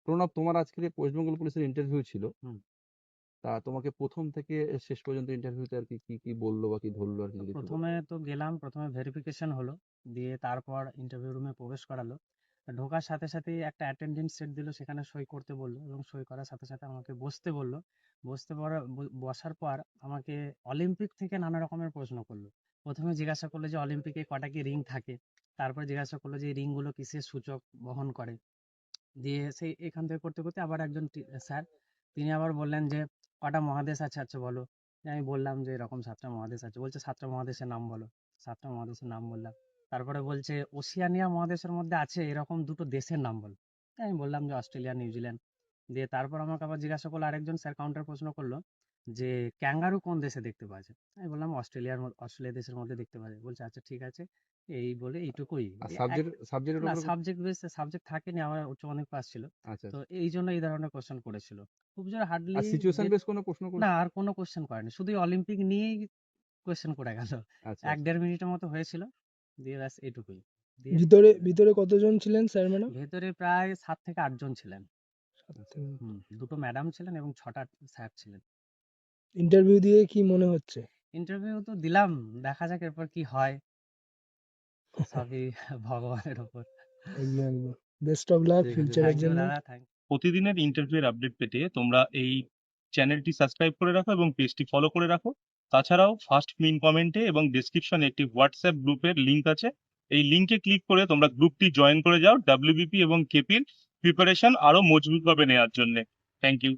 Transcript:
প্রণব, তোমার আজকের ওয়েস্ট বেঙ্গল পুলিশের ইন্টারভিউ ছিল। হুম। তা তোমাকে প্রথম থেকে শেষ পর্যন্ত ইন্টারভিউতে আর কি কি কি বললো বা কি ধরলো আর কি যদি একটু বলো। প্রথমে তো গেলাম, প্রথমে ভেরিফিকেশন হলো, দিয়ে তারপর ইন্টারভিউ রুমে প্রবেশ করালো। ঢোকার সাথে সাথেই একটা অ্যাটেন্ডেন্স সেট দিল, সেখানে সই করতে বললো এবং সই করার সাথে সাথে আমাকে বসতে বললো। বসার পর আমাকে অলিম্পিক থেকে নানা রকমের প্রশ্ন করলো। প্রথমে জিজ্ঞাসা করলো যে অলিম্পিকে কটা কি রিং থাকে, তারপর জিজ্ঞাসা করলো যে এই রিংগুলো কিসের সূচক বহন করে। দিয়ে সেই এখান থেকে করতে করতে আবার একজন স্যার, তিনি আবার বললেন যে কটা মহাদেশ আছে, আচ্ছা বলো। দিয়ে আমি বললাম যে এরকম 7টা মহাদেশ আছে। বলছে 7টা মহাদেশের নাম বলো। 7টা মহাদেশের নাম বললাম। তারপরে বলছে ওশিয়ানিয়া মহাদেশের মধ্যে আছে এরকম দুটো দেশের নাম বলো। দিয়ে আমি বললাম যে অস্ট্রেলিয়া, নিউজিল্যান্ড। দিয়ে তারপর আমাকে আবার জিজ্ঞাসা করলো, আরেকজন স্যার কাউন্টার প্রশ্ন করলো যে ক্যাঙ্গারু কোন দেশে দেখতে পাওয়া যায়। আমি বললাম অস্ট্রেলিয়া দেশের মধ্যে দেখতে পাওয়া যায়। বলছে আচ্ছা ঠিক আছে। এই বলে এইটুকুই। আর দিয়ে সাবজেক্টের না, উপরে সাবজেক্ট থাকেনি, আমার উচ্চ মাধ্যমিক পাস ছিল। আচ্ছা তো আচ্ছা। এই জন্য এই ধরনের কোশ্চেন করেছিল। খুব জোর আর হার্ডলি সিচুয়েশন বেস কোনো প্রশ্ন না, করছে? আর কোনো কোশ্চেন করেনি, শুধুই অলিম্পিক নিয়েই কোশ্চেন করে গেল। আচ্ছা এক আচ্ছা। দেড় মিনিটের মতো হয়েছিল, দিয়ে ব্যাস এইটুকুই। দিয়ে ভিতরে ভিতরে কতজন ছিলেন স্যার ম্যাডাম? ভেতরে প্রায় 7 থেকে 8 জন ছিলেন। আচ্ছা। দুটো ম্যাডাম ছিলেন এবং 6টা স্যার ছিলেন। ইন্টারভিউ দিয়ে কি মনে হচ্ছে? ইন্টারভিউ তো দিলাম, দেখা যাক এরপর কি হয়, সবই ভগবানের ওপর। একদম একদম। বেস্ট অফ লাক ঠিক আছে। ফিউচারের থ্যাংক ইউ জন্য। দাদা, থ্যাংক প্রতিদিনের ইন্টারভিউয়ের আপডেট পেতে তোমরা এই চ্যানেলটি সাবস্ক্রাইব করে রাখো এবং পেজটি ফলো করে রাখো। তাছাড়াও ফার্স্ট পিন কমেন্টে এবং ডেসক্রিপশনে একটি হোয়াটসঅ্যাপ গ্রুপের লিংক আছে। এই লিংকে ক্লিক করে তোমরা গ্রুপটি জয়েন করে যাও ডাব্লিউবিপি এবং কেপির প্রিপারেশন আরো মজবুতভাবে নেওয়ার জন্য। Thank you.